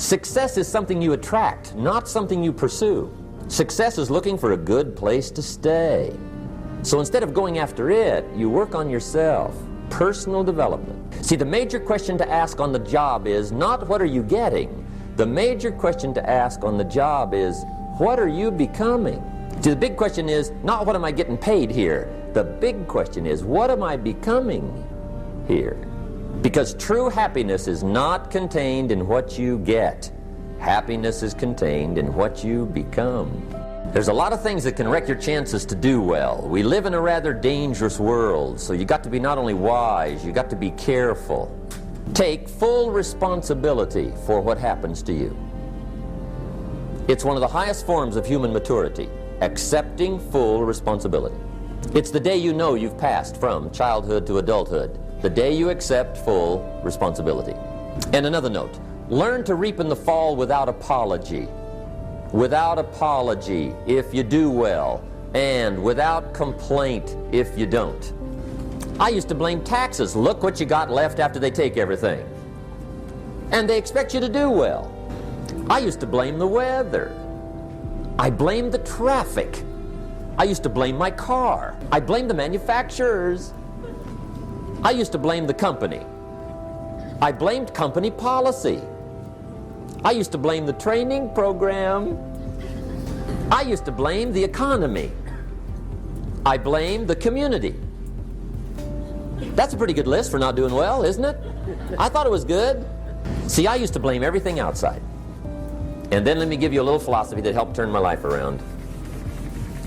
Success is something you attract, not something you pursue. Success is looking for a good place to stay. So instead of going after it, you work on yourself. Personal development. See, the major question to ask on the job is not what are you getting. The major question to ask on the job is what are you becoming? See, the big question is not what am I getting paid here. The big question is what am I becoming here? Because true happiness is not contained in what you get. Happiness is contained in what you become. There's a lot of things that can wreck your chances to do well. We live in a rather dangerous world, so you got to be not only wise, you got to be careful. Take full responsibility for what happens to you. It's one of the highest forms of human maturity, accepting full responsibility. It's the day you know you've passed from childhood to adulthood, the day you accept full responsibility. And another note, learn to reap in the fall without apology. Without apology if you do well, and without complaint if you don't. I used to blame taxes. Look what you got left after they take everything. And they expect you to do well. I used to blame the weather. I blamed the traffic. I used to blame my car. I blamed the manufacturers. I used to blame the company. I blamed company policy. I used to blame the training program. I used to blame the economy. I blamed the community. That's a pretty good list for not doing well, isn't it? I thought it was good. See, I used to blame everything outside. And then let me give you a little philosophy that helped turn my life around.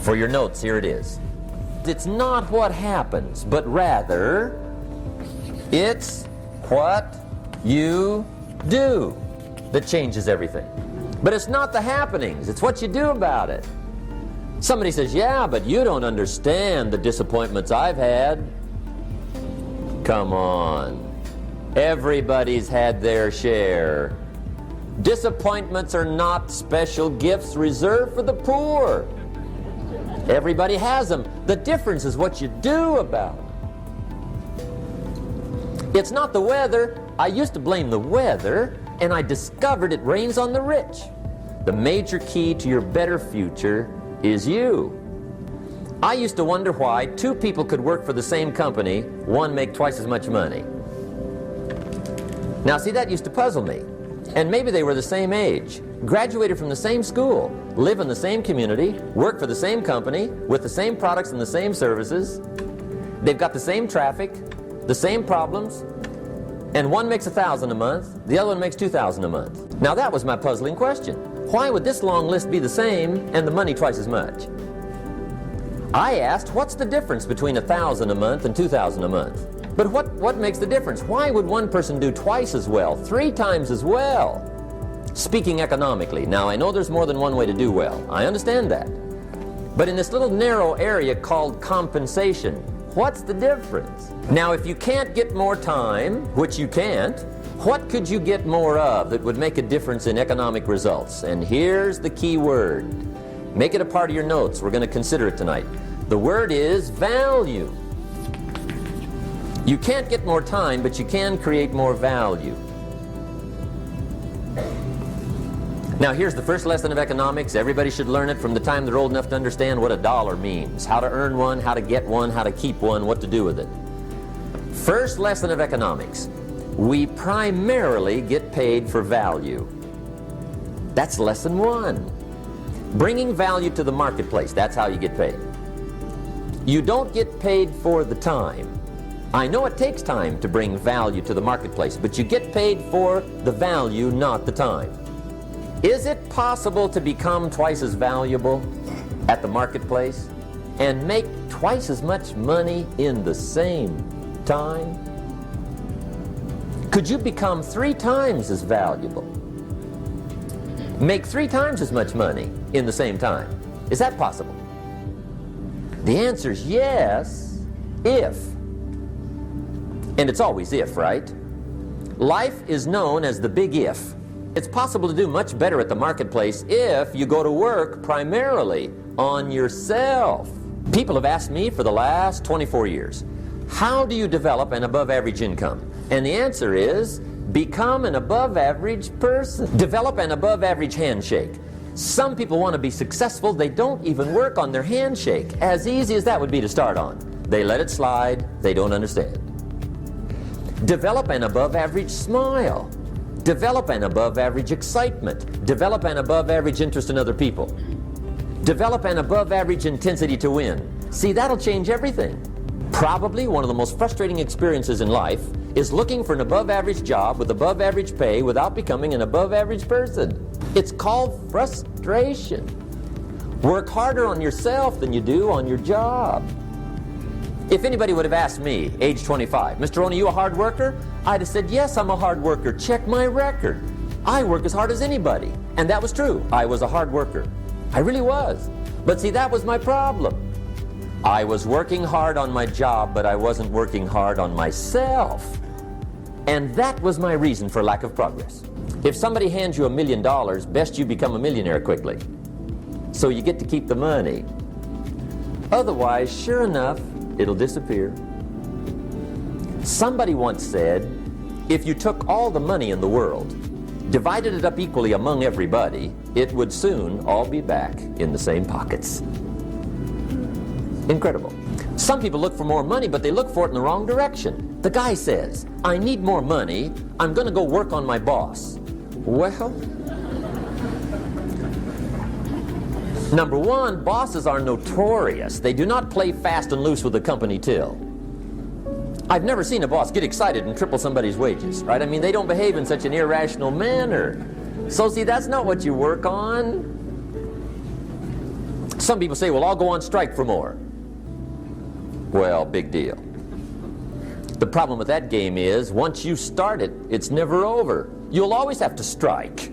For your notes, here it is. It's not what happens, but rather, it's what you do that changes everything. But it's not the happenings, it's what you do about it. Somebody says, yeah, but you don't understand the disappointments I've had. Come on. Everybody's had their share. Disappointments are not special gifts reserved for the poor. Everybody has them. The difference is what you do about it. It's not the weather. I used to blame the weather, and I discovered it rains on the rich. The major key to your better future is you. I used to wonder why two people could work for the same company, one make twice as much money. Now see, that used to puzzle me. And maybe they were the same age, graduated from the same school, live in the same community, work for the same company, with the same products and the same services. They've got the same traffic, the same problems, and one makes $1,000 a month, the other one makes $2,000 a month. Now that was my puzzling question. Why would this long list be the same and the money twice as much? I asked, what's the difference between $1,000 a month and $2,000 a month? But what makes the difference? Why would one person do twice as well, 3 times as well? Speaking economically, now I know there's more than one way to do well. I understand that. But in this little narrow area called compensation, what's the difference? Now if you can't get more time, which you can't, what could you get more of that would make a difference in economic results? And here's the key word. Make it a part of your notes. We're going to consider it tonight. The word is value. You can't get more time, but you can create more value. Now here's the first lesson of economics. Everybody should learn it from the time they're old enough to understand what a dollar means, how to earn one, how to get one, how to keep one, what to do with it. First lesson of economics. We primarily get paid for value. That's lesson 1. Bringing value to the marketplace, that's how you get paid. You don't get paid for the time. I know it takes time to bring value to the marketplace, but you get paid for the value, not the time. Is it possible to become twice as valuable at the marketplace and make twice as much money in the same time? Could you become 3 times as valuable? Make 3 times as much money in the same time? Is that possible? The answer is yes, if. And it's always if, right? Life is known as the big if. It's possible to do much better at the marketplace if you go to work primarily on yourself. People have asked me for the last 24 years, how do you develop an above average income? And the answer is, Become an above-average person. Develop an above-average handshake. Some people want to be successful. They don't even work on their handshake. As easy as that would be to start on. They let it slide. They don't understand. Develop an above-average smile. Develop an above-average excitement. Develop an above-average interest in other people. Develop an above-average intensity to win. See, that'll change everything. Probably one of the most frustrating experiences in life is looking for an above-average job with above-average pay without becoming an above-average person. It's called frustration. Work harder on yourself than you do on your job. If anybody would have asked me, age 25, Mr. Rohn, are you a hard worker? I'd have said, yes, I'm a hard worker. Check my record. I work as hard as anybody. And that was true. I was a hard worker. I really was. But see, that was my problem. I was working hard on my job, but I wasn't working hard on myself. And that was my reason for lack of progress. If somebody hands you $1 million, best you become a millionaire quickly, so you get to keep the money. Otherwise, sure enough, it'll disappear. Somebody once said, if you took all the money in the world, divided it up equally among everybody, it would soon all be back in the same pockets. Incredible. Some people look for more money, but they look for it in the wrong direction. The guy says, I need more money, I'm going to go work on my boss. Well, number one, bosses are notorious. They do not play fast and loose with the company till. I've never seen a boss get excited and triple somebody's wages, right? I mean, they don't behave in such an irrational manner. So see, that's not what you work on. Some people say, well, I'll go on strike for more. Well, big deal. The problem with that game is, once you start it, it's never over. You'll always have to strike.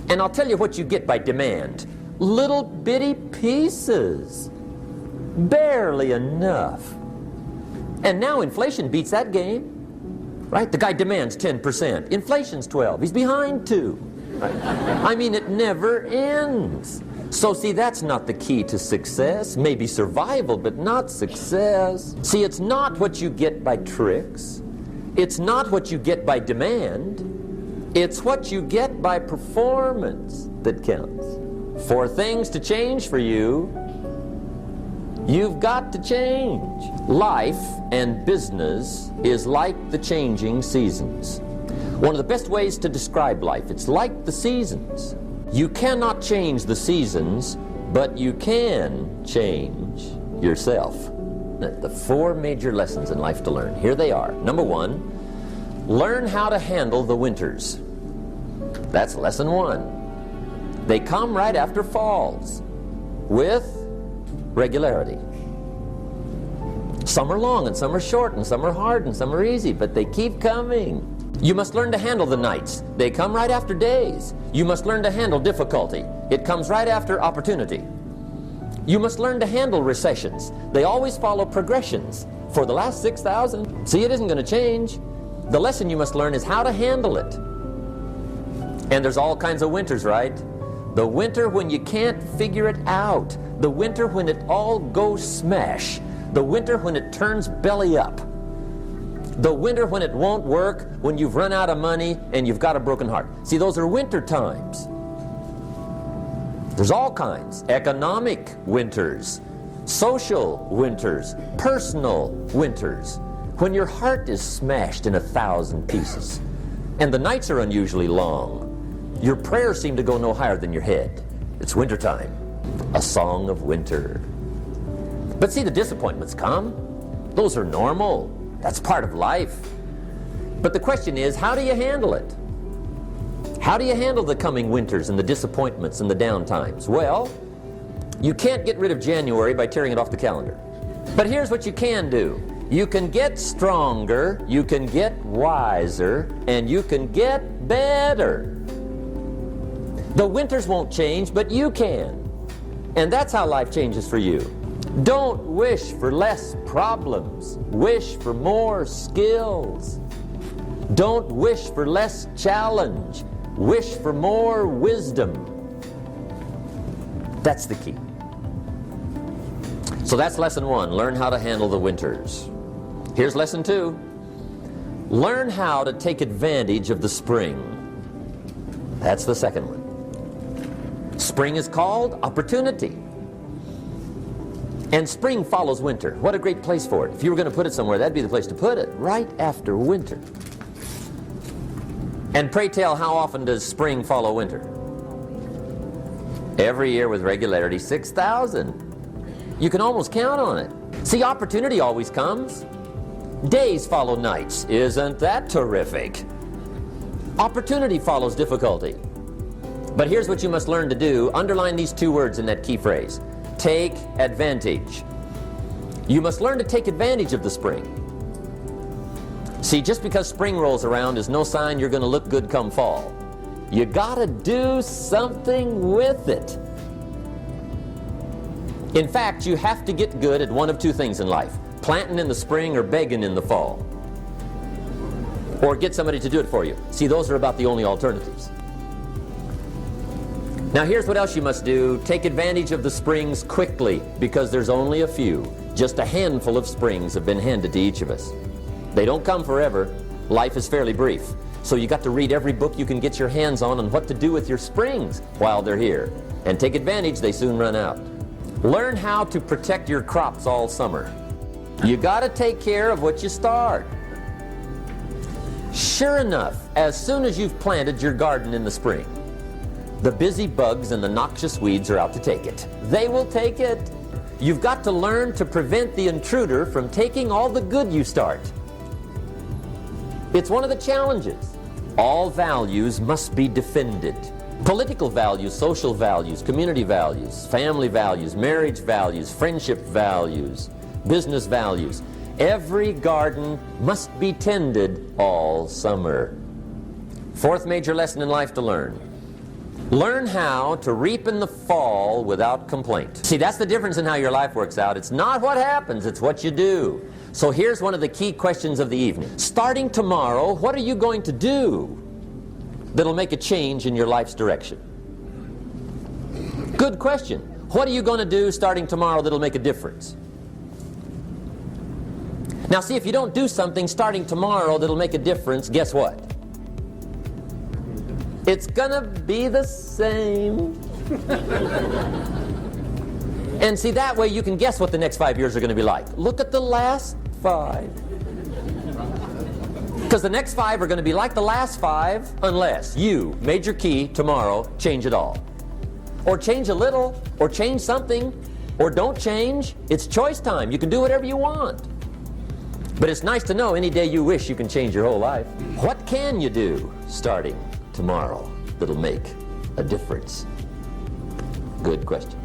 And I'll tell you what you get by demand. Little bitty pieces. Barely enough. And now inflation beats that game. Right? The guy demands 10%. Inflation's 12. He's behind 2. Right? I mean, it never ends. So see, that's not the key to success. Maybe survival, but not success. See, it's not what you get by tricks. It's not what you get by demand. It's what you get by performance that counts. For things to change for you, you've got to change. Life and business is like the changing seasons. One of the best ways to describe life, it's like the seasons. You cannot change the seasons, but you can change yourself. The 4 major lessons in life to learn. Here they are. Number 1, learn how to handle the winters. That's lesson 1. They come right after falls with regularity. Some are long and some are short and some are hard and some are easy, but they keep coming. You must learn to handle the nights. They come right after days. You must learn to handle difficulty. It comes right after opportunity. You must learn to handle recessions. They always follow progressions. For the last 6,000, see, it isn't going to change. The lesson you must learn is how to handle it. And there's all kinds of winters, right? The winter when you can't figure it out. The winter when it all goes smash. The winter when it turns belly up. The winter when it won't work, when you've run out of money and you've got a broken heart. See, those are winter times. There's all kinds. Economic winters, social winters, personal winters. When your heart is smashed in 1,000 pieces and the nights are unusually long, your prayers seem to go no higher than your head. It's wintertime. A song of winter. But see, the disappointments come. Those are normal. That's part of life. But the question is, how do you handle it? How do you handle the coming winters and the disappointments and the downtimes? Well, you can't get rid of January by tearing it off the calendar. But here's what you can do. You can get stronger, you can get wiser, and you can get better. The winters won't change, but you can. And that's how life changes for you. Don't wish for less problems. Wish for more skills. Don't wish for less challenge. Wish for more wisdom. That's the key. So that's lesson 1. Learn how to handle the winters. Here's lesson 2. Learn how to take advantage of the spring. That's the second one. Spring is called opportunity. And spring follows winter. What a great place for it. If you were going to put it somewhere, that'd be the place to put it, right after winter. And pray tell, how often does spring follow winter? Every year with regularity, 6,000. You can almost count on it. See, opportunity always comes. Days follow nights. Isn't that terrific? Opportunity follows difficulty. But here's what you must learn to do. Underline these two words in that key phrase. Take advantage. You must learn to take advantage of the spring. See, just because spring rolls around is no sign you're going to look good come fall. You gotta do something with it. In fact, you have to get good at one of two things in life: planting in the spring or begging in the fall. Or get somebody to do it for you. See, those are about the only alternatives. Now here's what else you must do. Take advantage of the springs quickly, because there's only a few. Just a handful of springs have been handed to each of us. They don't come forever. Life is fairly brief. So you got to read every book you can get your hands on what to do with your springs while they're here. And take advantage, they soon run out. Learn how to protect your crops all summer. You got to take care of what you start. Sure enough, as soon as you've planted your garden in the spring, the busy bugs and the noxious weeds are out to take it. They will take it. You've got to learn to prevent the intruder from taking all the good you start. It's one of the challenges. All values must be defended. Political values, social values, community values, family values, marriage values, friendship values, business values. Every garden must be tended all summer. Fourth major lesson in life to learn. Learn how to reap in the fall without complaint. See, that's the difference in how your life works out. It's not what happens, it's what you do. So here's one of the key questions of the evening. Starting tomorrow, what are you going to do that'll make a change in your life's direction? Good question. What are you going to do starting tomorrow that'll make a difference? Now see, if you don't do something starting tomorrow that'll make a difference, guess what? It's gonna be the same. And see, that way you can guess what the next 5 years are going to be like. Look at the last 5. Because the next 5 are going to be like the last 5 unless you, major key, tomorrow, change it all. Or change a little, or change something, or don't change. It's choice time. You can do whatever you want. But it's nice to know any day you wish you can change your whole life. What can you do starting tomorrow that'll make a difference? Good question.